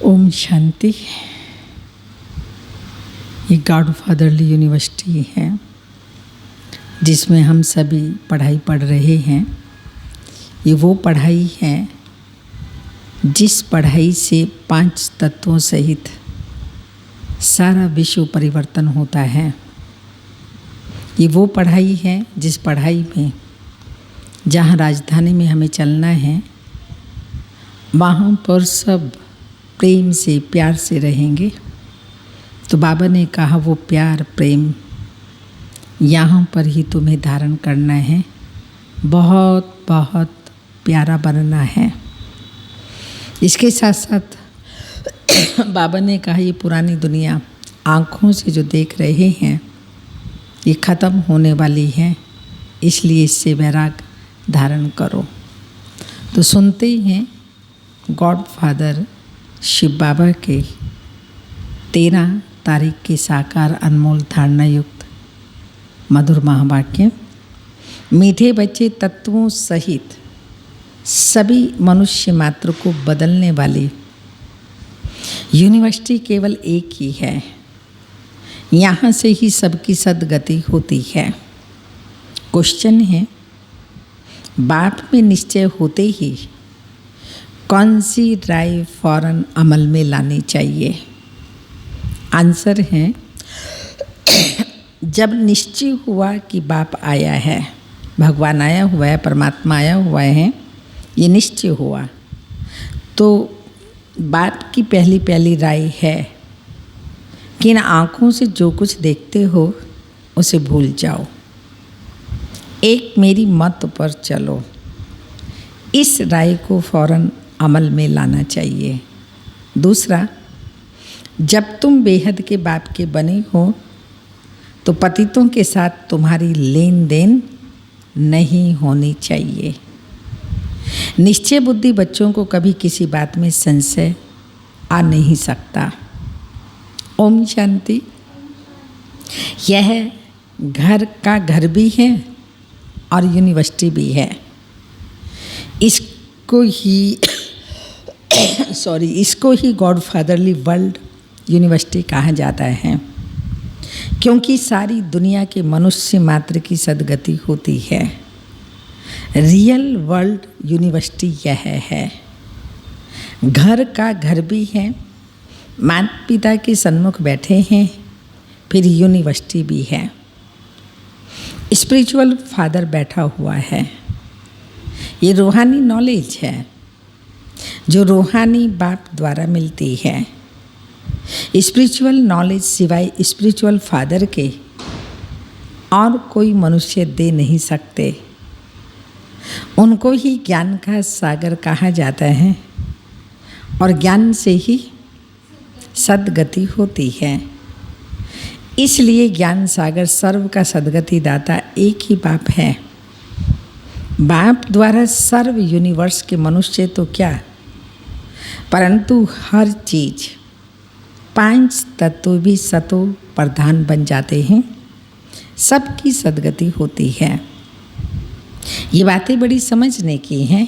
ओम शांति। ये God fatherly university है जिसमें हम सभी पढ़ाई पढ़ रहे हैं। ये वो पढ़ाई है जिस पढ़ाई से 5 तत्वों सहित सारा विश्व परिवर्तन होता है। ये वो पढ़ाई है जिस पढ़ाई में जहाँ राजधानी में हमें चलना है वहाँ पर सब प्रेम से प्यार से रहेंगे। तो बाबा ने कहा वो प्यार प्रेम यहाँ पर ही तुम्हें धारण करना है, बहुत बहुत प्यारा बनना है। इसके साथ साथ बाबा ने कहा ये पुरानी दुनिया आँखों से जो देख रहे हैं ये ख़त्म होने वाली है, इसलिए इससे वैराग धारण करो। तो सुनते ही हैं गॉड फादर शिव बाबा के 13 तारीख के साकार अनमोल धारणा युक्त मधुर महावाक्य। मीठे बच्चे तत्वों सहित सभी मनुष्य मात्र को बदलने वाली यूनिवर्सिटी केवल एक ही है। यहाँ से ही सबकी सदगति होती है। क्वेश्चन है, बाप में निश्चय होते ही कौन सी राय फौरन अमल में लानी चाहिए? आंसर है, जब निश्चय हुआ कि बाप आया है, भगवान आया हुआ है, परमात्मा आया हुआ है, ये निश्चय हुआ तो बाप की पहली राय है कि इन आँखों से जो कुछ देखते हो उसे भूल जाओ, एक मेरी मत पर चलो। इस राय को फौरन अमल में लाना चाहिए। दूसरा, जब तुम बेहद के बाप के बने हो तो पतितों के साथ तुम्हारी लेन देन नहीं होनी चाहिए। निश्चय बुद्धि बच्चों को कभी किसी बात में संशय आ नहीं सकता। ओम शांति। यह घर का घर भी है और यूनिवर्सिटी भी है। इसको ही गॉड फादरली वर्ल्ड यूनिवर्सिटी कहा जाता है, क्योंकि सारी दुनिया के मनुष्य मात्र की सदगति होती है। रियल वर्ल्ड यूनिवर्सिटी यह है। घर का घर भी है, माता पिता के सन्मुख बैठे हैं, फिर यूनिवर्सिटी भी है। स्पिरिचुअल फादर बैठा हुआ है। ये रूहानी नॉलेज है जो रूहानी बाप द्वारा मिलती है। स्पिरिचुअल नॉलेज सिवाय स्पिरिचुअल फादर के और कोई मनुष्य दे नहीं सकते। उनको ही ज्ञान का सागर कहा जाता है और ज्ञान से ही सद्गति होती है। इसलिए ज्ञान सागर सर्व का सद्गति दाता एक ही बाप है। बाप द्वारा सर्व यूनिवर्स के मनुष्य तो क्या, परंतु हर चीज 5 तत्व भी सतो प्रधान बन जाते हैं, सबकी सद्गति होती है। ये बातें बड़ी समझने की हैं।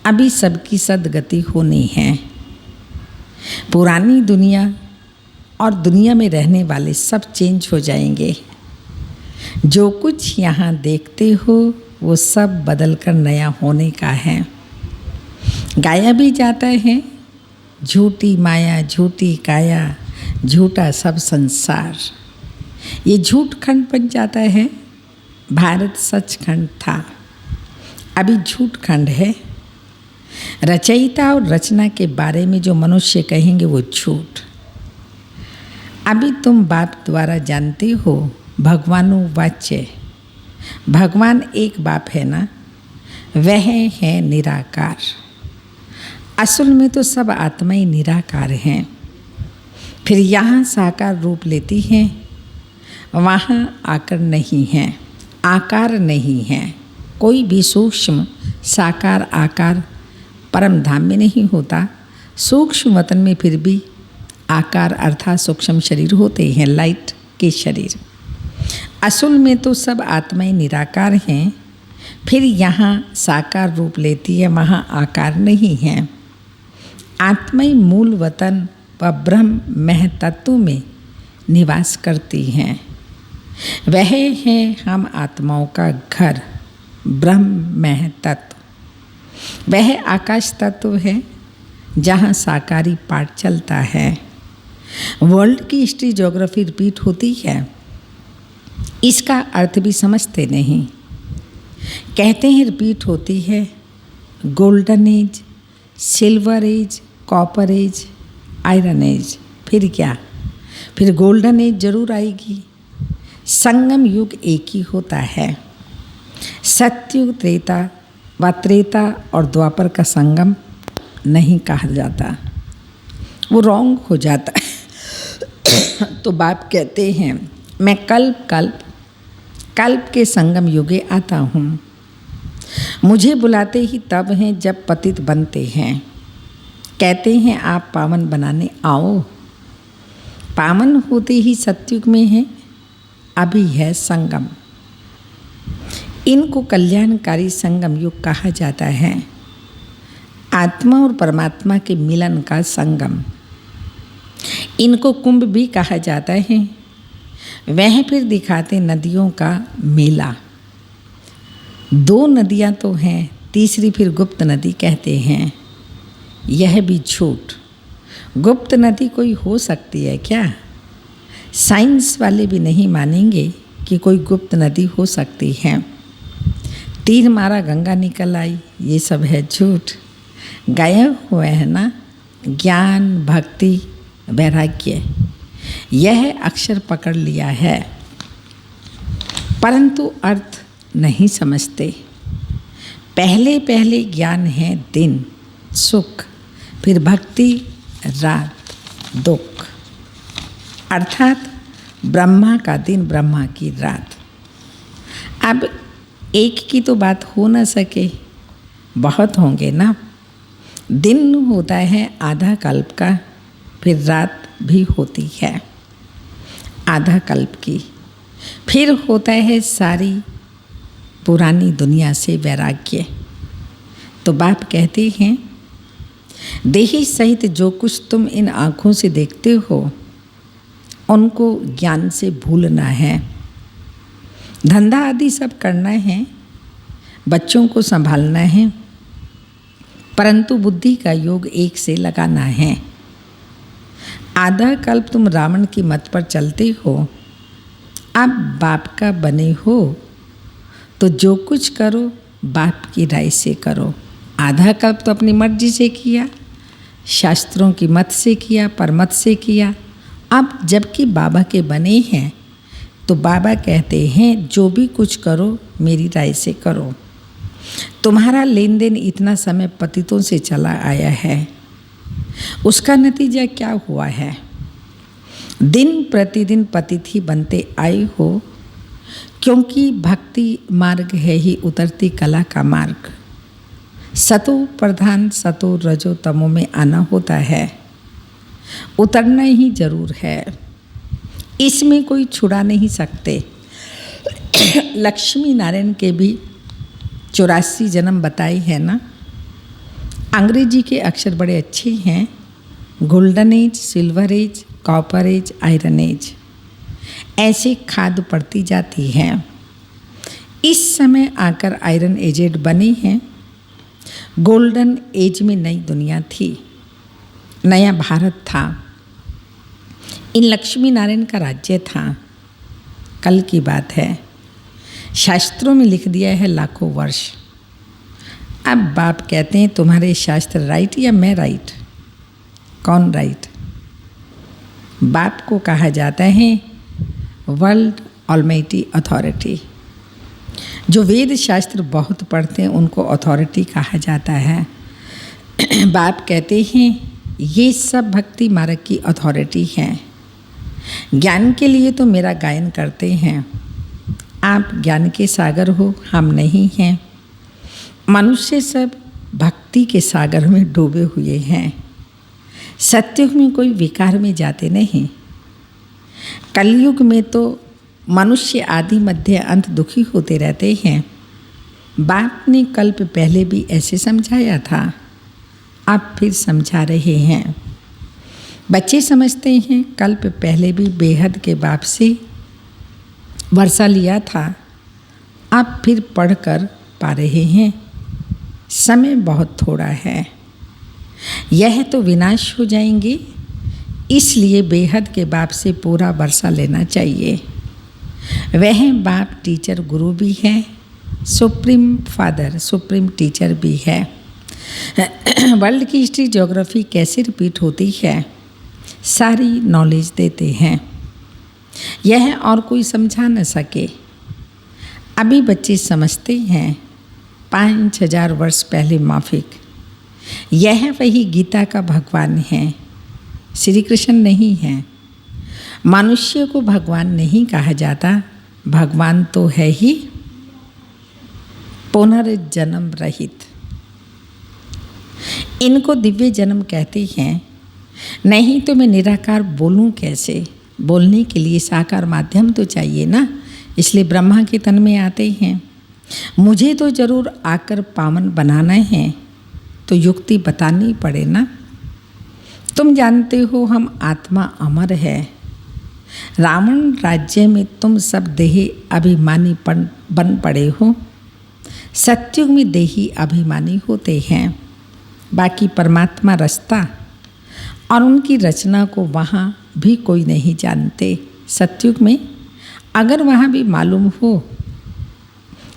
अभी सबकी सद्गति होनी है। पुरानी दुनिया और दुनिया में रहने वाले सब चेंज हो जाएंगे। जो कुछ यहाँ देखते हो वो सब बदलकर नया होने का है। गाया भी जाता है, झूठी माया झूठी काया झूठा सब संसार। ये झूठ खंड बन जाता है। भारत सचखंड था, अभी झूठ खंड है। रचयिता और रचना के बारे में जो मनुष्य कहेंगे वो झूठ। अभी तुम बाप द्वारा जानते हो भगवानुवाच्य। भगवान एक बाप है ना, वह है निराकार। असल में तो सब आत्मा ही निराकार हैं, फिर यहाँ साकार रूप लेती हैं, वहाँ आकर नहीं है, आकार नहीं है। कोई भी सूक्ष्म साकार आकार परम धाम में नहीं होता। सूक्ष्म वतन में फिर भी आकार अर्थात सूक्ष्म शरीर होते हैं, लाइट के शरीर। असल में तो सब आत्माएं निराकार हैं, फिर यहाँ साकार रूप लेती है, वहाँ आकार नहीं है। आत्मा ही मूल वतन व ब्रह्म मह तत्व में निवास करती हैं। वह है हम आत्माओं का घर, ब्रह्म मह तत्व। वह आकाश तत्व है जहाँ साकारी पाठ चलता है। वर्ल्ड की हिस्ट्री ज्योग्राफी रिपीट होती है, इसका अर्थ भी समझते नहीं। कहते हैं रिपीट होती है, golden age, silver age, copper age, iron age. फिर क्या, फिर गोल्डन एज जरूर आएगी। संगम युग एक ही होता है। सत्युग, त्रेता व त्रेता और द्वापर का संगम नहीं कहा जाता, वो रॉन्ग हो जाता है। तो बाप कहते हैं मैं कल्प के संगम युगे आता हूँ। मुझे बुलाते ही तब हैं जब पतित बनते हैं। कहते हैं आप पावन बनाने आओ। पावन होते ही सत्युग में है, अभी है संगम। इनको कल्याणकारी संगम युग कहा जाता है। आत्मा और परमात्मा के मिलन का संगम। इनको कुंभ भी कहा जाता है। वह फिर दिखाते नदियों का मेला। 2 नदियाँ तो हैं, तीसरी फिर गुप्त नदी कहते हैं। यह भी झूठ। गुप्त नदी कोई हो सकती है क्या? साइंस वाले भी नहीं मानेंगे कि कोई गुप्त नदी हो सकती है। तीर मारा गंगा निकल आई, ये सब है झूठ। गायब हुए है ना ज्ञान, भक्ति, वैराग्य, यह अक्षर पकड़ लिया है, परंतु अर्थ नहीं समझते। पहले पहले ज्ञान है दिन, सुख, फिर भक्ति, रात, दुख, अर्थात ब्रह्मा का दिन, ब्रह्मा की रात। अब एक की तो बात हो न सके, बहुत होंगे ना। दिन होता है आधा कल्प का, फिर रात भी होती है आधा कल्प की। फिर होता है सारी पुरानी दुनिया से वैराग्य। तो बाप कहते हैं देही सहित जो कुछ तुम इन आँखों से देखते हो उनको ज्ञान से भूलना है। धंधा आदि सब करना है, बच्चों को संभालना है, परंतु बुद्धि का योग एक से लगाना है। आधा कल्प तुम रावण की मत पर चलते हो, अब बाप का बने हो तो जो कुछ करो बाप की राय से करो। आधा कल्प तो अपनी मर्जी से किया, शास्त्रों की मत से किया, परमत से किया। अब जबकि बाबा के बने हैं तो बाबा कहते हैं जो भी कुछ करो मेरी राय से करो। तुम्हारा लेन देन इतना समय पतितों से चला आया है, उसका नतीजा क्या हुआ है? दिन प्रतिदिन पतित ही बनते आए हो, क्योंकि भक्ति मार्ग है ही उतरती कला का मार्ग। सतो प्रधान, सतो रजो तमो में आना होता है, उतरना ही जरूर है, इसमें कोई छुड़ा नहीं सकते। लक्ष्मी नारायण के भी 84 जन्म बताए हैं ना। अंग्रेजी के अक्षर बड़े अच्छे हैं, golden age, silver age, copper age, iron age, ऐसे खाद पड़ती जाती है। इस समय आकर आयरन एजेड बने हैं। गोल्डन एज में नई दुनिया थी, नया भारत था, इन लक्ष्मी नारायण का राज्य था। कल की बात है, शास्त्रों में लिख दिया है लाखों वर्ष। अब बाप कहते हैं तुम्हारे शास्त्र राइट या मैं राइट? कौन राइट? बाप को कहा जाता है वर्ल्ड ऑलमाइटी अथॉरिटी। जो वेद शास्त्र बहुत पढ़ते हैं उनको अथॉरिटी कहा जाता है। बाप कहते हैं ये सब भक्ति मार्ग की अथॉरिटी है। ज्ञान के लिए तो मेरा गायन करते हैं। आप ज्ञान के सागर हो, हम नहीं हैं। मनुष्य सब भक्ति के सागर में डूबे हुए हैं। सत्युग में कोई विकार में जाते नहीं। कलयुग में तो मनुष्य आदि मध्य अंत दुखी होते रहते हैं। बाप ने कल्प पहले भी ऐसे समझाया था। आप फिर समझा रहे हैं। बच्चे समझते हैं कल्प पहले भी बेहद के बाप से वर्षा लिया था, आप फिर पढ़कर पा रहे हैं। समय बहुत थोड़ा है, यह तो विनाश हो जाएंगे, इसलिए बेहद के बाप से पूरा वर्षा लेना चाहिए। वह बाप टीचर गुरु भी है, सुप्रीम फादर सुप्रीम टीचर भी है। वर्ल्ड की हिस्ट्री ज्योग्राफी कैसे रिपीट होती है, सारी नॉलेज देते हैं। यह और कोई समझा न सके। अभी बच्चे समझते हैं 5000 वर्ष पहले माफिक, यह वही गीता का भगवान है, श्री कृष्ण नहीं है। मनुष्य को भगवान नहीं कहा जाता, भगवान तो है ही पुनर्जन्म रहित। इनको दिव्य जन्म कहते हैं। नहीं तो मैं निराकार बोलूं कैसे? बोलने के लिए साकार माध्यम तो चाहिए ना, इसलिए ब्रह्मा के तन में आते हैं। मुझे तो जरूर आकर पावन बनाना है, तो युक्ति बतानी पड़े ना। तुम जानते हो हम आत्मा अमर है। रावण राज्य में तुम सब देही अभिमानी बन पड़े हो। सत्युग में देही अभिमानी होते हैं। बाकी परमात्मा रास्ता और उनकी रचना को वहाँ भी कोई नहीं जानते। सत्युग में अगर वहाँ भी मालूम हो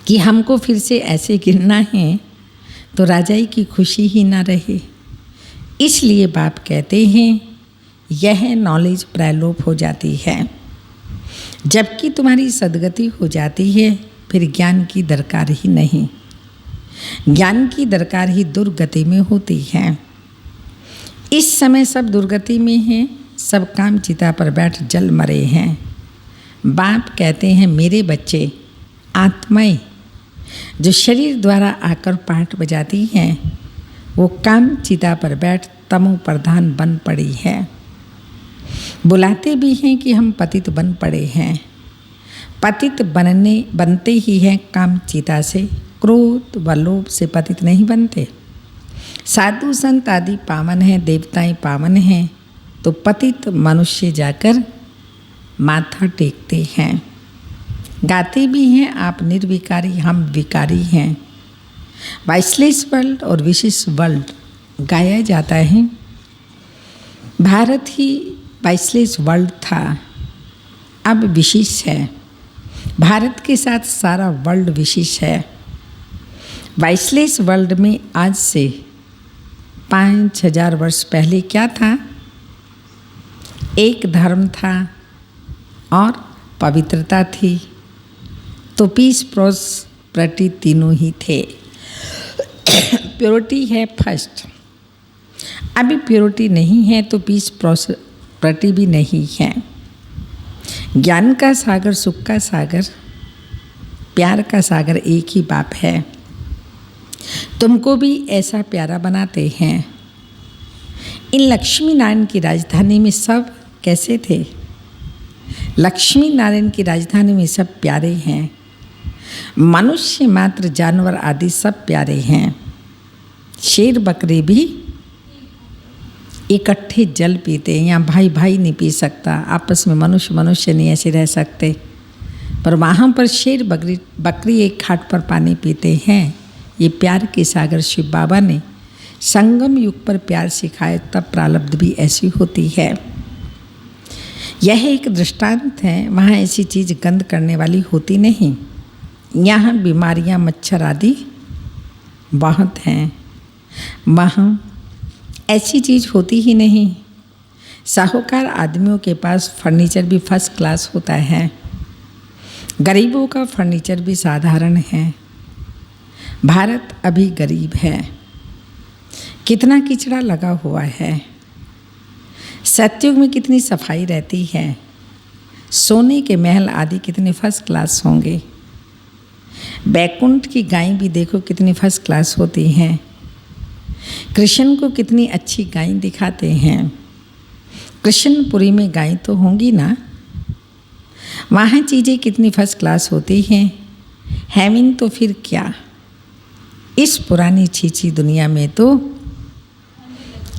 कि हमको फिर से ऐसे गिरना है, तो राजाई की खुशी ही ना रहे। इसलिए बाप कहते हैं यह नॉलेज प्रलोप हो जाती है। जबकि तुम्हारी सदगति हो जाती है, फिर ज्ञान की दरकार ही नहीं। ज्ञान की दरकार ही दुर्गति में होती है। इस समय सब दुर्गति में हैं, सब काम चिता पर बैठ जल मरे हैं। बाप कहते हैं मेरे बच्चे, आत्माएं जो शरीर द्वारा आकर पाठ बजाती हैं, वो काम चिता पर बैठ तमो प्रधान बन पड़ी है। बुलाते भी हैं कि हम पतित बन पड़े हैं। पतित बनते ही हैं काम चिता से, क्रोध व लोभ से पतित नहीं बनते। साधु संत आदि पावन हैं, देवताएं पावन हैं, तो पतित मनुष्य जाकर माथा टेकते हैं। गाते भी हैं आप निर्विकारी, हम विकारी हैं। वाइसलेस वर्ल्ड और विशेष वर्ल्ड गाया जाता है। भारत ही वाइसलेस वर्ल्ड था, अब विशेष है। भारत के साथ सारा वर्ल्ड विशेष है। वाइसलेस वर्ल्ड में आज से 5000 वर्ष पहले क्या था? एक धर्म था और पवित्रता थी, तो पीस प्रॉस्पेरिटी तीनों ही थे। प्योरिटी है फर्स्ट। अभी प्योरिटी नहीं है तो पीस प्रॉस्पेरिटी भी नहीं है। ज्ञान का सागर, सुख का सागर, प्यार का सागर एक ही बाप है। तुमको भी ऐसा प्यारा बनाते हैं। इन लक्ष्मी नारायण की राजधानी में सब कैसे थे? लक्ष्मी नारायण की राजधानी में सब प्यारे हैं। मनुष्य मात्र, जानवर आदि सब प्यारे हैं। शेर बकरे भी इकट्ठे जल पीते हैं। यहाँ भाई भाई नहीं पी सकता, आपस में मनुष्य मनुष्य नहीं ऐसे रह सकते, पर वहाँ पर शेर बकरी एक खाट पर पानी पीते हैं। ये प्यार के सागर शिव बाबा ने संगम युग पर प्यार सिखाया, तब प्रारब्ध भी ऐसी होती है। यह एक दृष्टांत है। वहाँ ऐसी चीज़ गंद करने वाली होती नहीं। यहाँ बीमारियाँ, मच्छर आदि बहुत हैं। वहाँ ऐसी चीज़ होती ही नहीं। साहूकार आदमियों के पास फर्नीचर भी फर्स्ट क्लास होता है, गरीबों का फर्नीचर भी साधारण है। भारत अभी गरीब है। कितना किचड़ा लगा हुआ है। सतयुग में कितनी सफाई रहती है। सोने के महल आदि कितने फर्स्ट क्लास होंगे। बैकुंठ की गाय भी देखो कितनी फर्स्ट क्लास होती हैं। कृष्ण को कितनी अच्छी गाय दिखाते हैं। कृष्णपुरी में गाय तो होंगी ना। वहाँ चीज़ें कितनी फर्स्ट क्लास होती हैं। हेवन तो फिर क्या, इस पुरानी छीछी दुनिया में तो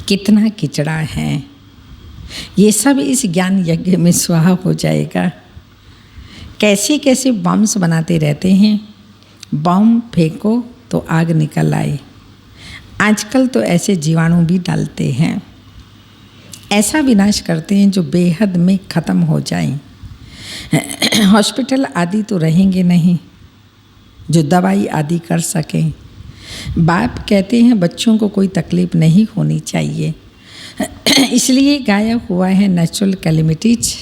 कितना किचड़ा है, ये सब इस ज्ञान यज्ञ में स्वाहा हो जाएगा। कैसे कैसे बम्स बनाते रहते हैं, बम फेंको तो आग निकल आए। आजकल तो ऐसे जीवाणु भी डालते हैं, ऐसा विनाश करते हैं जो बेहद में ख़त्म हो जाए। हॉस्पिटल आदि तो रहेंगे नहीं जो दवाई आदि कर सकें। बाप कहते हैं बच्चों को कोई तकलीफ़ नहीं होनी चाहिए, इसलिए गाया हुआ है नेचुरल कैलेमिटीज,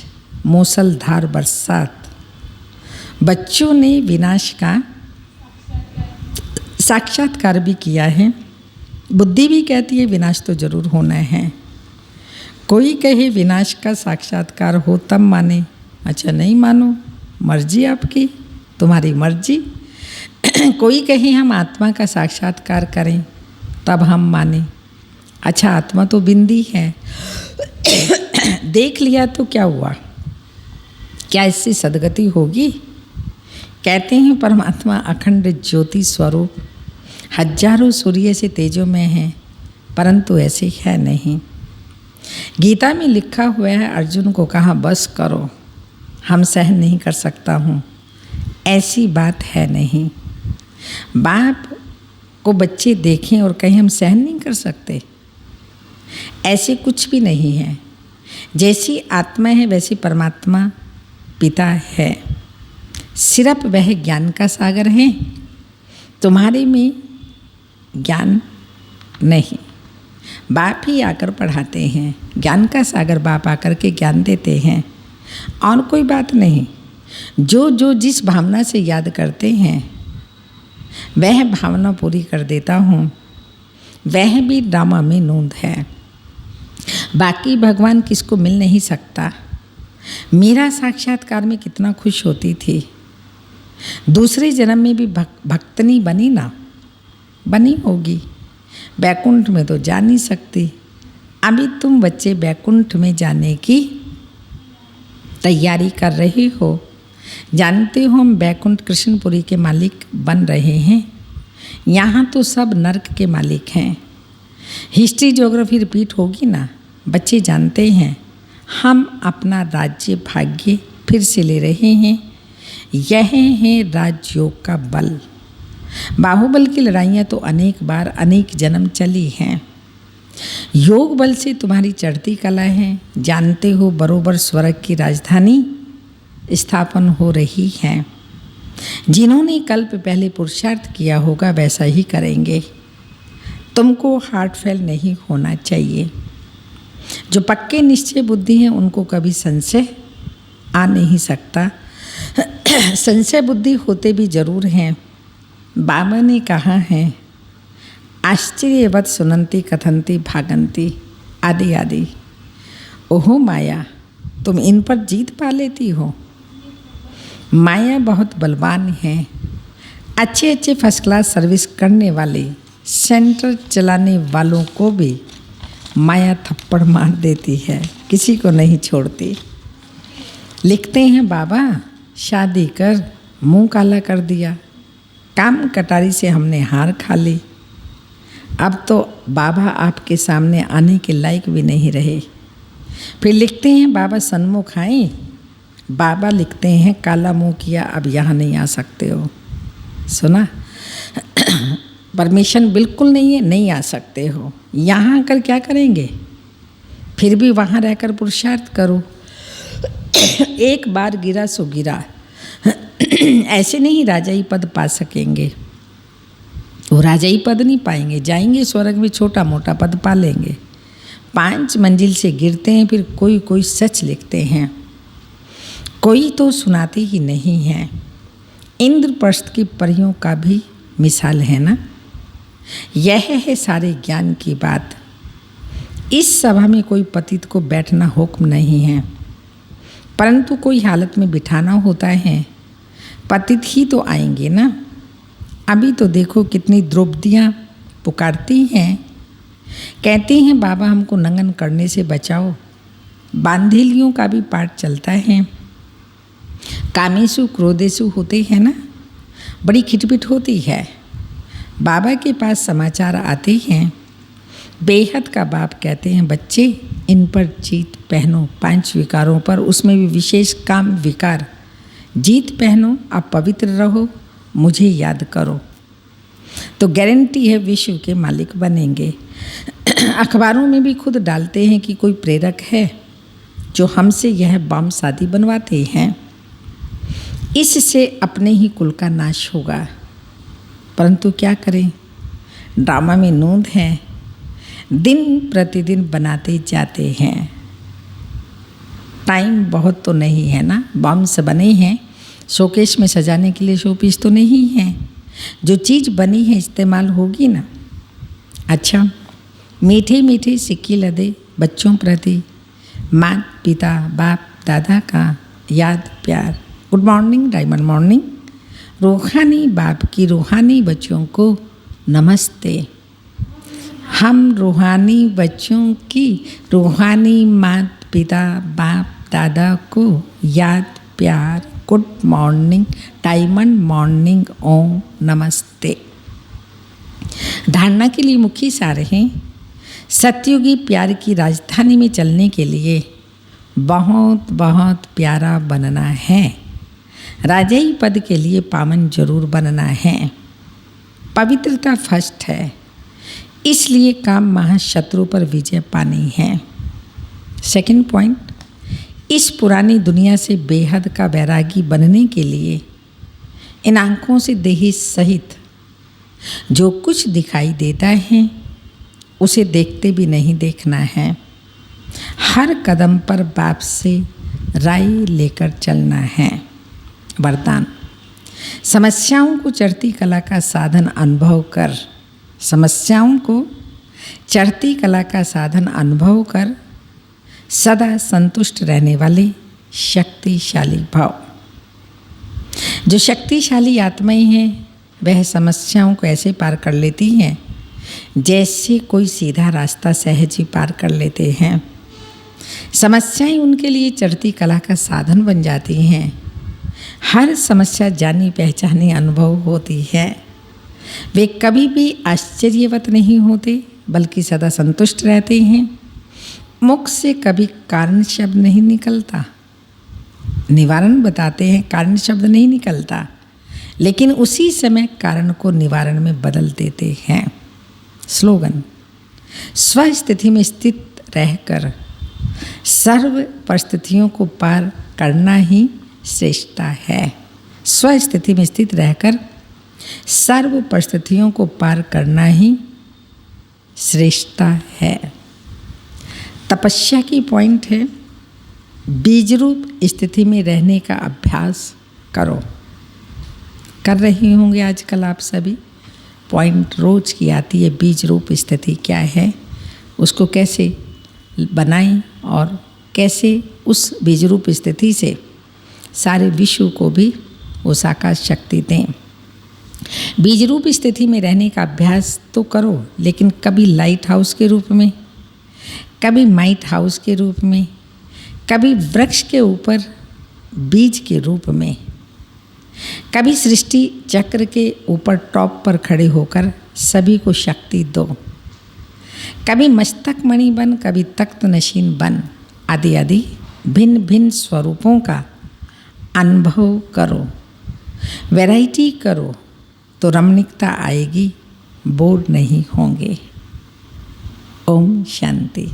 मूसलधार बरसात। बच्चों ने विनाश का साक्षात्कार भी किया है। बुद्धि भी कहती है विनाश तो जरूर होना है। कोई कहे विनाश का साक्षात्कार हो तब माने, अच्छा नहीं मानो, मर्जी आपकी, तुम्हारी मर्जी। कोई कहे हम आत्मा का साक्षात्कार करें तब हम माने, अच्छा आत्मा तो बिंदी है, देख लिया तो क्या हुआ, क्या इससे सदगति होगी? कहते हैं परमात्मा अखंड ज्योति स्वरूप हजारों सूर्य से तेजों में है, परंतु ऐसे है नहीं। गीता में लिखा हुआ है, अर्जुन को कहा बस करो, हम सहन नहीं कर सकता हूँ, ऐसी बात है नहीं। बाप को बच्चे देखें और कहें हम सहन नहीं कर सकते, ऐसे कुछ भी नहीं है। जैसी आत्मा है वैसी परमात्मा पिता है, सिर्फ वह ज्ञान का सागर है, तुम्हारे में ज्ञान नहीं। बाप ही आकर पढ़ाते हैं, ज्ञान का सागर बाप आकर के ज्ञान देते हैं, और कोई बात नहीं। जो जो जिस भावना से याद करते हैं वह भावना पूरी कर देता हूँ, वह भी ड्रामा में नूंद है। बाकी भगवान किसको मिल नहीं सकता। मेरा साक्षात्कार में कितना खुश होती थी, दूसरे जन्म में भी भक्तनी बनी ना, बनी होगी। बैकुंठ में तो जा नहीं सकती, अभी तुम बच्चे बैकुंठ में जाने की तैयारी कर रहे हो। जानते हो हम बैकुंठ कृष्णपुरी के मालिक बन रहे हैं, यहाँ तो सब नर्क के मालिक हैं। हिस्ट्री ज्योग्राफी रिपीट होगी ना, बच्चे जानते हैं हम अपना राज्य भाग्य फिर से ले रहे हैं। यह है राजयोग का बल। बाहुबल की लड़ाइयाँ तो अनेक बार अनेक जन्म चली हैं। योग बल से तुम्हारी चढ़ती कला है, जानते हो बरोबर स्वर्ग की राजधानी स्थापन हो रही है। जिन्होंने कल्प पहले पुरुषार्थ किया होगा वैसा ही करेंगे। तुमको हार्ट फेल नहीं होना चाहिए। जो पक्के निश्चय बुद्धि हैं उनको कभी संशय आ नहीं सकता। संशय बुद्धि होते भी जरूर हैं। बाबा ने कहा है आश्चर्यवत सुनंती कथंती भागंती आदि आदि। ओहो माया, तुम इन पर जीत पा लेती हो। माया बहुत बलवान है। अच्छे अच्छे फर्स्ट क्लास सर्विस करने वाले सेंटर चलाने वालों को भी माया थप्पड़ मार देती है, किसी को नहीं छोड़ती। लिखते हैं बाबा शादी कर मुंह काला कर दिया, काम कटारी से हमने हार खा ली, अब तो बाबा आपके सामने आने के लायक भी नहीं रहे। फिर लिखते हैं बाबा सन्मुख आए, बाबा लिखते हैं काला मुंह किया, अब यहाँ नहीं आ सकते हो। सुना, परमिशन बिल्कुल नहीं है, नहीं आ सकते हो। यहाँ आकर क्या करेंगे, फिर भी वहाँ रहकर पुरुषार्थ करो। एक बार गिरा सो गिरा, ऐसे नहीं राजाई पद पा सकेंगे। वो राजाई पद नहीं पाएंगे, जाएंगे स्वर्ग में छोटा मोटा पद पा लेंगे। 5 मंजिल से गिरते हैं, फिर कोई कोई सच लिखते हैं, कोई तो सुनाते ही नहीं हैं। इंद्रप्रस्थ की परियों का भी मिसाल है ना। यह है सारे ज्ञान की बात। इस सभा में कोई पतित को बैठना हुक्म नहीं है, परंतु कोई हालत में बिठाना होता है। पतित ही तो आएंगे ना। अभी तो देखो कितनी द्रौपदियाँ पुकारती हैं, कहती हैं बाबा हमको नंगन करने से बचाओ। बांधेलियों का भी पाठ चलता है। कामेशु क्रोधेशु होते हैं ना, बड़ी खिटपिट होती है। बाबा के पास समाचार आते हैं, बेहद का बाप कहते हैं, बच्चे इन पर जीत पहनो, 5 विकारों पर, उसमें भी विशेष काम विकार। जीत पहनो, आप पवित्र रहो, मुझे याद करो, तो गारंटी है विश्व के मालिक बनेंगे। अखबारों में भी खुद डालते हैं कि कोई प्रेरक है जो हमसे यह बम शादी बनवाते हैं, इससे अपने ही कुल का नाश होगा। परंतु क्या करें, ड्रामा में नूंद है, दिन प्रतिदिन बनाते जाते हैं। टाइम बहुत तो नहीं है ना, बम्स बने हैं, शोकेस में सजाने के लिए शोपीस तो नहीं है। जो चीज़ बनी है इस्तेमाल होगी ना। अच्छा, मीठे मीठे सिक्के लदे बच्चों प्रति माता पिता बाप दादा का याद प्यार। Good morning, diamond morning. रूहानी बाप की रूहानी बच्चों को नमस्ते। हम रूहानी बच्चों की रूहानी माता पिता बाप दादा को याद प्यार, गुड मॉर्निंग, डायमंड मॉर्निंग, ओम नमस्ते। धारणा के लिए मुख्य सार हैं, सतयुगी प्यार की राजधानी में चलने के लिए बहुत बहुत प्यारा बनना है। राजाई पद के लिए पावन जरूर बनना है। पवित्रता फर्स्ट है, इसलिए काम महाशत्रु पर विजय पानी है। सेकंड पॉइंट, इस पुरानी दुनिया से बेहद का वैरागी बनने के लिए इन आँखों से देही सहित जो कुछ दिखाई देता है उसे देखते भी नहीं देखना है। हर कदम पर बाप से राय लेकर चलना है। वरदान, समस्याओं को चढ़ती कला का साधन अनुभव कर, समस्याओं को चढ़ती कला का साधन अनुभव कर सदा संतुष्ट रहने वाले शक्तिशाली भाव। जो शक्तिशाली आत्माएं हैं वह समस्याओं को ऐसे पार कर लेती हैं जैसे कोई सीधा रास्ता सहज ही पार कर लेते हैं। समस्याएं उनके लिए चढ़ती कला का साधन बन जाती हैं। हर समस्या जानी पहचानी अनुभव होती है। वे कभी भी आश्चर्यवत नहीं होते बल्कि सदा संतुष्ट रहते हैं। मुख से कभी कारण शब्द नहीं निकलता। निवारण बताते हैं, कारण शब्द नहीं निकलता, लेकिन उसी समय कारण को निवारण में बदल देते हैं। स्लोगन, स्वस्थिति में स्थित रहकर सर्व परिस्थितियों को पार करना ही श्रेष्ठता है। स्वस्थिति में स्थित रहकर सर्व परिस्थितियों को पार करना ही श्रेष्ठता है। तपस्या की पॉइंट है, बीज रूप स्थिति में रहने का अभ्यास करो। कर रही होंगे आजकल आप सभी। पॉइंट रोज की आती है, बीज रूप स्थिति क्या है, उसको कैसे बनाएं और कैसे उस बीज रूप स्थिति से सारे विश्व को भी वो साकार शक्ति दें। बीज रूप स्थिति में रहने का अभ्यास तो करो, लेकिन कभी लाइट हाउस के रूप में, कभी माइट हाउस के रूप में, कभी वृक्ष के ऊपर बीज के रूप में, कभी सृष्टि चक्र के ऊपर टॉप पर खड़े होकर सभी को शक्ति दो। कभी मस्तक मणि बन, कभी तख्त नशीन बन, आदि आदि भिन्न भिन्न स्वरूपों का अनुभव करो। वैरायटी करो तो रमणीकता आएगी, बोर नहीं होंगे। ओम शांति।